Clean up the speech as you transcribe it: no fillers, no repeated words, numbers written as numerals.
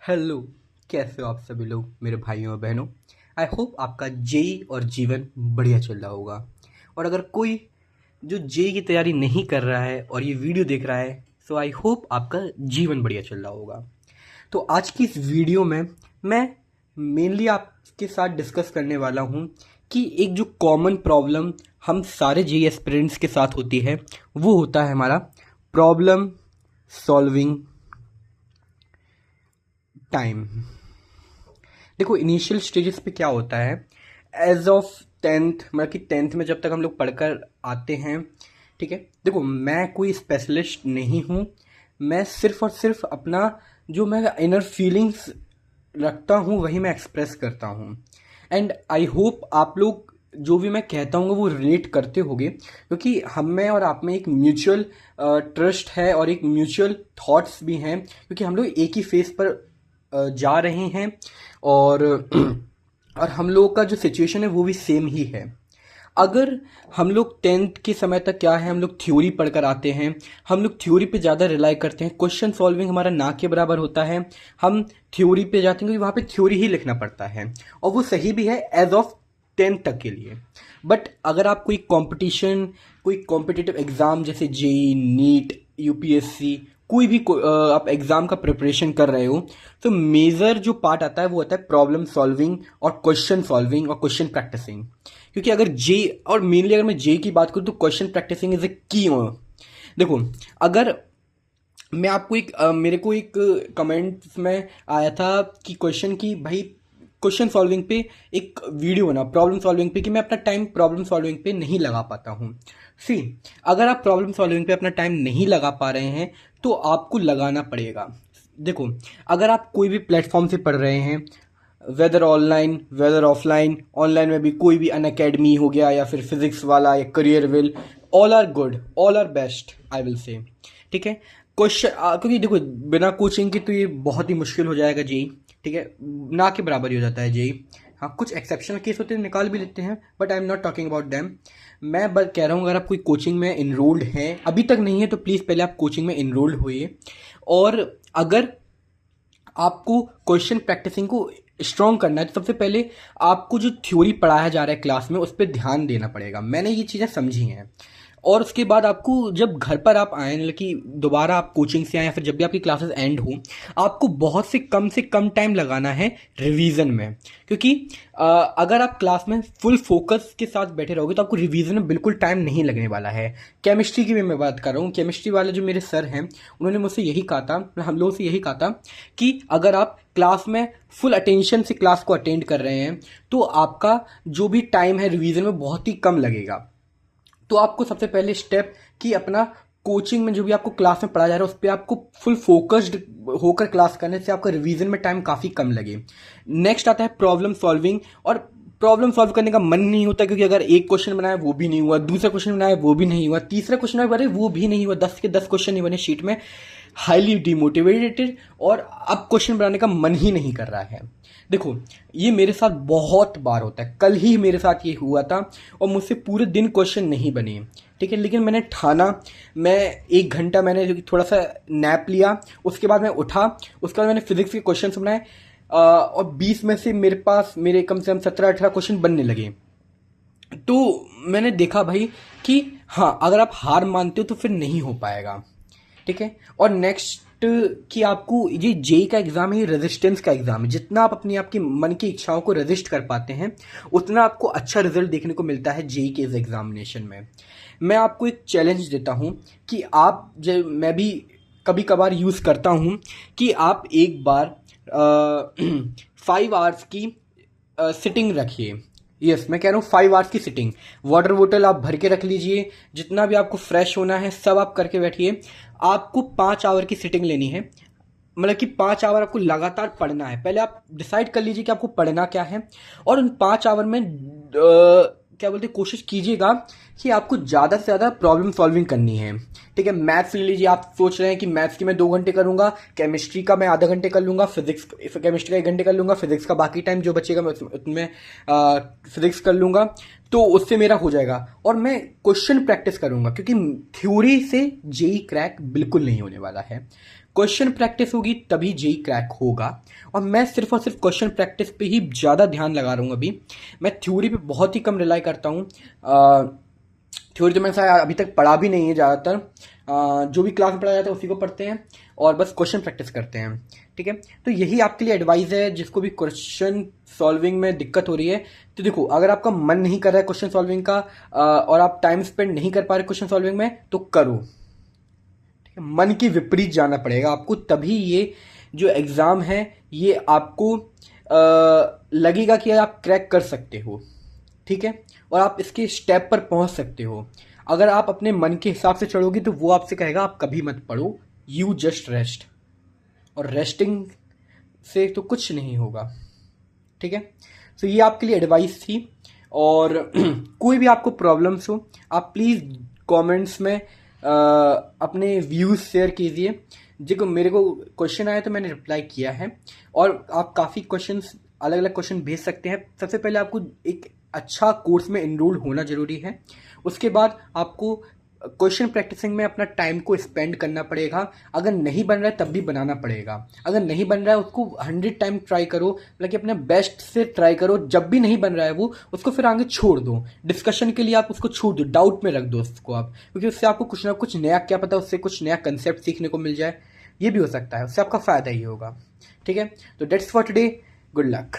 Hello. कैसे हो आप सभी लोग, मेरे भाइयों और बहनों। आई होप आपका जेई और जीवन बढ़िया चल रहा होगा। और अगर कोई जो जेई की तैयारी नहीं कर रहा है और ये वीडियो देख रहा है, सो आई होप आपका जीवन बढ़िया चल रहा होगा। तो आज की इस वीडियो में मैं मेनली आपके साथ डिस्कस करने वाला हूँ कि एक जो कॉमन प्रॉब्लम हम सारे जेई एस्पिरेंट्स के साथ होती है, वो होता है हमारा प्रॉब्लम सॉल्विंग टाइम। देखो, इनिशियल स्टेजेस पे क्या होता है, एज ऑफ टेंथ, मतलब कि टेंथ में जब तक हम लोग पढ़कर आते हैं, ठीक है। देखो, मैं कोई स्पेशलिस्ट नहीं हूँ। मैं सिर्फ और सिर्फ अपना जो मैं इनर फीलिंग्स रखता हूँ वही मैं एक्सप्रेस करता हूँ। एंड आई होप आप लोग जो भी मैं कहता हूँ वो रिलेट करते होंगे, क्योंकि हम में और आप में एक म्यूचुअल ट्रस्ट है और एक म्यूचुअल थॉट्स भी हैं, क्योंकि हम लोग एक ही फेस पर जा रहे हैं। और और हम लोगों का जो सिचुएशन है वो भी सेम ही है। अगर हम लोग टेंथ के समय तक क्या है, हम लोग थ्योरी पढ़कर आते हैं, हम लोग थ्योरी पे ज़्यादा रिलाई करते हैं, क्वेश्चन सॉल्विंग हमारा ना के बराबर होता है। हम थ्योरी पे जाते हैं क्योंकि वहाँ पे थ्योरी ही लिखना पड़ता है, और वो सही भी है एज ऑफ टेंथ तक के लिए। बट अगर आप कोई कंपटीशन, कोई कॉम्पिटिटिव एग्ज़ाम जैसे जेई, नीट, यूपीएससी, कोई भी आप एग्ज़ाम का प्रिपरेशन कर रहे हो, तो मेजर जो पार्ट आता है वो होता है प्रॉब्लम सॉल्विंग और क्वेश्चन सॉल्विंग और क्वेश्चन प्रैक्टिसिंग। क्योंकि अगर जे, और मेनली अगर मैं जे की बात करूँ तो क्वेश्चन प्रैक्टिसिंग इज ए की। देखो, अगर मैं आपको मेरे को एक कमेंट्स में आया था कि क्वेश्चन की भाई क्वेश्चन सॉल्विंग पे एक वीडियो बना, प्रॉब्लम सॉल्विंग पे, कि मैं अपना टाइम प्रॉब्लम सॉल्विंग पे नहीं लगा पाता हूँ। सी, अगर आप प्रॉब्लम सॉल्विंग पे अपना टाइम नहीं लगा पा रहे हैं तो आपको लगाना पड़ेगा। देखो, अगर आप कोई भी प्लेटफॉर्म से पढ़ रहे हैं, whether online whether offline, online में भी कोई भी अन अकेडमी हो गया या फिर फिजिक्स वाला या career will, all are good, all are best, I will say. ठीक है। क्वेश्चन, क्योंकि देखो, बिना कोचिंग के तो ये बहुत ही मुश्किल हो जाएगा जेई। ठीक है, ना के बराबर ही हो जाता है जेई। हाँ, कुछ एक्सेप्शनल केस होते हैं, निकाल भी लेते हैं, but I am not talking about them. मैं बस कह रहा हूँ, अगर आप कोई कोचिंग में इनरोल्ड हैं, अभी तक नहीं है तो प्लीज़ पहले आप कोचिंग में इनरोल्ड होइए। और अगर आपको क्वेश्चन प्रैक्टिसिंग को स्ट्रॉन्ग करना है तो सबसे पहले आपको जो थ्योरी पढ़ाया जा रहा है क्लास में उस पर ध्यान देना पड़ेगा। मैंने ये चीज़ें समझी हैं। और उसके बाद आपको जब घर पर आप आएँ, मतलब कि दोबारा आप कोचिंग से आएँ या फिर जब भी आपकी क्लासेस एंड हो, आपको बहुत से कम टाइम लगाना है रिवीजन में। क्योंकि अगर आप क्लास में फुल फोकस के साथ बैठे रहोगे तो आपको रिवीजन में बिल्कुल टाइम नहीं लगने वाला है। केमिस्ट्री की भी मैं बात कर रहा हूँ। केमिस्ट्री वाले जो मेरे सर हैं, उन्होंने मुझसे यही कहा था, हम लोगों से यही कहा था कि अगर आप क्लास में फुल अटेंशन से क्लास को अटेंड कर रहे हैं तो आपका जो भी टाइम है रिवीजन में बहुत ही कम लगेगा। तो आपको सबसे पहले स्टेप कि अपना कोचिंग में जो भी आपको क्लास में पढ़ाया जा रहा है उस पर आपको फुल फोकस्ड होकर क्लास करने से आपका रिवीजन में टाइम काफ़ी कम लगे। नेक्स्ट आता है प्रॉब्लम सॉल्विंग। और प्रॉब्लम सॉल्व करने का मन नहीं होता, क्योंकि अगर एक क्वेश्चन बनाया वो भी नहीं हुआ, दूसरा क्वेश्चन बनाया वो भी नहीं हुआ, तीसरा क्वेश्चन बनाया वो भी नहीं हुआ, 10 के 10 क्वेश्चन नहीं बने शीट में, हाईली डिमोटिवेटेड, और अब क्वेश्चन बनाने का मन ही नहीं कर रहा है। देखो, ये मेरे साथ बहुत बार होता है। कल ही मेरे साथ ये हुआ था और मुझसे पूरे दिन क्वेश्चन नहीं बने। ठीक है, लेकिन मैंने ठाना, मैं 1 घंटा मैंने थोड़ा सा नैप लिया, उसके बाद मैं उठा, उसके बाद मैंने फिजिक्स के क्वेश्चन बनाए, और 20 में से मेरे कम से कम 17-18 क्वेश्चन बनने लगे। तो मैंने देखा भाई कि हाँ, अगर आप हार मानते हो तो फिर नहीं हो पाएगा। ठीक है। और नेक्स्ट कि आपको ये जेई का एग्जाम है, ये रेजिस्टेंस का एग्जाम है। जितना आप अपनी आपकी मन की इच्छाओं को रेजिस्ट कर पाते हैं उतना आपको अच्छा रिजल्ट देखने को मिलता है जेई के इस एग्जामिनेशन में। मैं आपको एक चैलेंज देता हूं कि आप, जब मैं भी कभी कभार यूज़ करता हूं, कि आप एक बार 5 आवर्स की सिटिंग रखिए। यस, मैं कह रहा हूँ 5 आवर्स की सिटिंग। वाटर बोतल आप भर के रख लीजिए, जितना भी आपको फ्रेश होना है सब आप करके बैठिए। आपको 5 आवर की सिटिंग लेनी है, मतलब कि 5 आवर आपको लगातार पढ़ना है। पहले आप डिसाइड कर लीजिए कि आपको पढ़ना क्या है, और उन 5 आवर में क्या बोलते हैं, कोशिश कीजिएगा कि आपको ज़्यादा से ज़्यादा प्रॉब्लम सॉल्विंग करनी है। ठीक है, मैथ्स ले लीजिए। आप सोच रहे हैं कि मैथ्स की मैं 2 घंटे करूंगा, केमिस्ट्री का मैं आधा घंटे कर लूंगा, केमिस्ट्री का 1 घंटे कर लूंगा, फिजिक्स का बाकी टाइम जो बचेगा मैं उसमें फिजिक्स कर लूंगा, तो उससे मेरा हो जाएगा। और मैं क्वेश्चन प्रैक्टिस करूंगा, क्योंकि थ्योरी से जेई क्रैक बिल्कुल नहीं होने वाला है। क्वेश्चन प्रैक्टिस होगी तभी जेई क्रैक होगा। और मैं सिर्फ और सिर्फ क्वेश्चन प्रैक्टिस पे ही ज़्यादा ध्यान लगा रहा हूँ अभी। मैं थ्योरी पे बहुत ही कम रिलाई करता हूँ। थ्योरी तो मैंने शायद अभी तक पढ़ा भी नहीं है ज़्यादातर। जो भी क्लास में पढ़ाया जाता है उसी को पढ़ते हैं और बस क्वेश्चन प्रैक्टिस करते हैं। ठीक है, तो यही आपके लिए एडवाइस है जिसको भी क्वेश्चन सॉल्विंग में दिक्कत हो रही है। तो देखो, अगर आपका मन नहीं कर रहा है क्वेश्चन सॉल्विंग का और आप टाइम स्पेंड नहीं कर पा रहे क्वेश्चन सॉल्विंग में, तो करो। ठीक है, मन की विपरीत जाना पड़ेगा आपको, तभी ये जो एग्ज़ाम है ये आपको लगेगा कि आप क्रैक कर सकते हो। ठीक है, और आप इसके स्टेप पर पहुंच सकते हो। अगर आप अपने मन के हिसाब से चढ़ोगे तो वो आपसे कहेगा आप कभी मत पढ़ो, यू जस्ट रेस्ट। और रेस्टिंग से तो कुछ नहीं होगा। ठीक है, तो ये आपके लिए एडवाइस थी। और कोई भी आपको प्रॉब्लम्स हो आप प्लीज़ कमेंट्स में अपने व्यूज़ शेयर कीजिए। देखो, मेरे को क्वेश्चन आया तो मैंने रिप्लाई किया है, और आप काफ़ी क्वेश्चंस अलग अलग क्वेश्चन भेज सकते हैं। सबसे पहले आपको एक अच्छा कोर्स में इनरोल होना ज़रूरी है। उसके बाद आपको क्वेश्चन प्रैक्टिसिंग में अपना टाइम को स्पेंड करना पड़ेगा। अगर नहीं बन रहा है तब भी बनाना पड़ेगा। अगर नहीं बन रहा है उसको 100 टाइम ट्राई करो, मतलब कि अपने बेस्ट से ट्राई करो। जब भी नहीं बन रहा है वो, उसको फिर आगे छोड़ दो। डिस्कशन के लिए आप उसको छोड़ दो, डाउट में रख दो उसको आप, क्योंकि उससे आपको कुछ ना कुछ नया, क्या पता उससे कुछ नया कंसेप्ट सीखने को मिल जाए। ये भी हो सकता है, उससे आपका फ़ायदा ही होगा। ठीक है, तो that's for today. Good luck.